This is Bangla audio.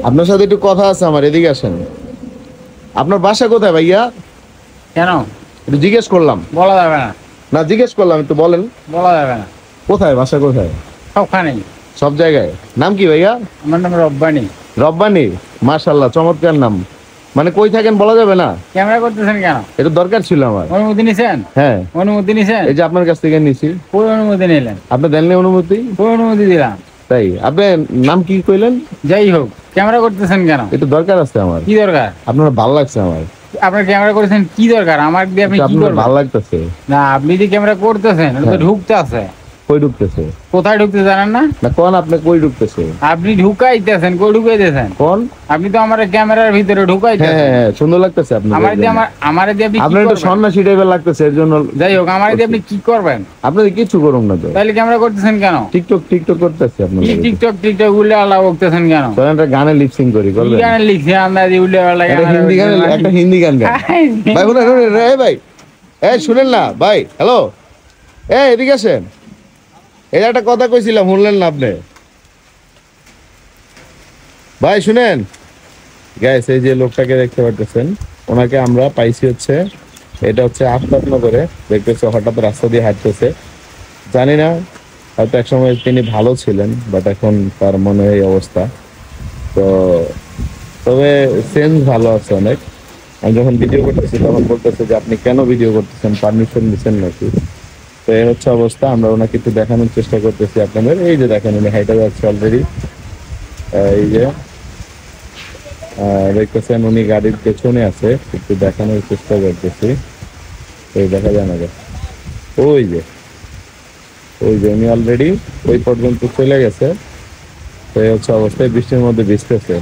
আপনার সাথে একটু কথা আছে আমার, এদিকে আসেন। আপনার বাসা কোথায় ভাইয়া? কেন? একটু জিজ্ঞেস করলাম। বলা যাবে না। না, জিজ্ঞেস করলাম, একটু বলেন। বলা যাবে না। কোথায় বাসা, কোথায়? সবখানেই। সব জায়গায়। নাম কি ভাইয়া? আমার নাম রব্বানি। রব্বানি, মাশাআল্লাহ, চমৎকার নাম। মানে কই থাকেন বলা যাবে না? ক্যামেরা করতেছেন কেন? এটা দরকার ছিল আমার। অনুমতি নিছেন? হ্যাঁ, অনুমতি নিছেন? এই যে আপনার কাছ থেকে নিছি। কই অনুমতি নিলেন? আপনি দেননি অনুমতি? কই অনুমতি দিলাম? তাই? আপনি নাম কি কইলেন? যাই হোক, ক্যামেরা করতেছেন কেন? এটা দরকার আছে আমার। কি দরকার? আপনার ভালো লাগছে আমার। আপনার ক্যামেরা করেছেন কি দরকার? আমার দিয়ে আপনি কি আপনার করবেন? ভালো লাগতেছে। না, আপনি যে ক্যামেরা করতেছেন এটা তো হ্যাঁ। ঢুকতে আছে। কই ঢুকতেছে? কোথায় ঢুকতে জানেন না? না কোন, আপনি কই ঢুকতেছে? আপনি ঢুকাইতেছেন, কই ঢুকাইতেছেন? কোন? আপনি তো আমার ক্যামেরার ভিতরে হ্যাঁ ঢুকাইতেছেন। হ্যাঁ হ্যাঁ, সুন্দর লাগতেছে আপনার। আমার দিয়ে আমার দিয়ে আপনি কি আপনার একটু করবেন? সন্ন্যাসী টাইপের লাগতেছে, এর জন্য। যাই হোক, আমার দিয়ে আপনি কি করবেন? আপনাদের কিছু করুন না তো। তাহলে ক্যামেরা করতেছেন কেন? টিকটক টিকটক করতেছে আপনার কি লাগে। টিকটক টিকটক উল্লে আল্লাহ বকতেছেন কেন? চলেন একটা গানে লিপসিং করি, কি করবেন? গানে লিখছে আন্দাজি উল্লে আল্লাহ? একটা হিন্দি গান, একটা হিন্দি গান গান। ভাই শুনেন শুনেন, এই ভাই, এই শুনেন না ভাই, হ্যালো, এই এদিকে আসেন। এই একটা কথা কইছিলাম, শুনলেন না আপনি? ভাই শুনেন, গাইস, এই যে লোকটাকে দেখতে পাচ্ছেন, ওনাকে আমরা পাইছি হচ্ছে, এটা হচ্ছে আফতাবনগরে। দেখতেছে হঠাৎ রাস্তা দিয়ে হাঁটতেছে, জানি না, হয়তো একসময় তিনি ভালো ছিলেন, বাট এখন তার মনে এই অবস্থা। তো তবে সেন্স ভালো আছে অনেক। আমি যখন ভিডিও করতেছি তখন বলতেছে যে আপনি কেন ভিডিও করতেছেন, পারমিশন দিচ্ছেন নাকি? তো এই হচ্ছে অবস্থা। আমরা ওনাকে একটু দেখানোর চেষ্টা করতেছি আপনাদের। এই যে দেখেন, উনি হাইটা যাচ্ছে অলরেডি। এই যে দেখতেছেন উনি গাড়ির পেছনে আছে, একটু দেখানোর চেষ্টা করতেছি। এই দেখা যায় না, ওই যে ওই যে উনি অলরেডি ওই পর্যন্ত চলে গেছে। তো এই হচ্ছে অবস্থায়, বৃষ্টির মধ্যে ভিজতেছে।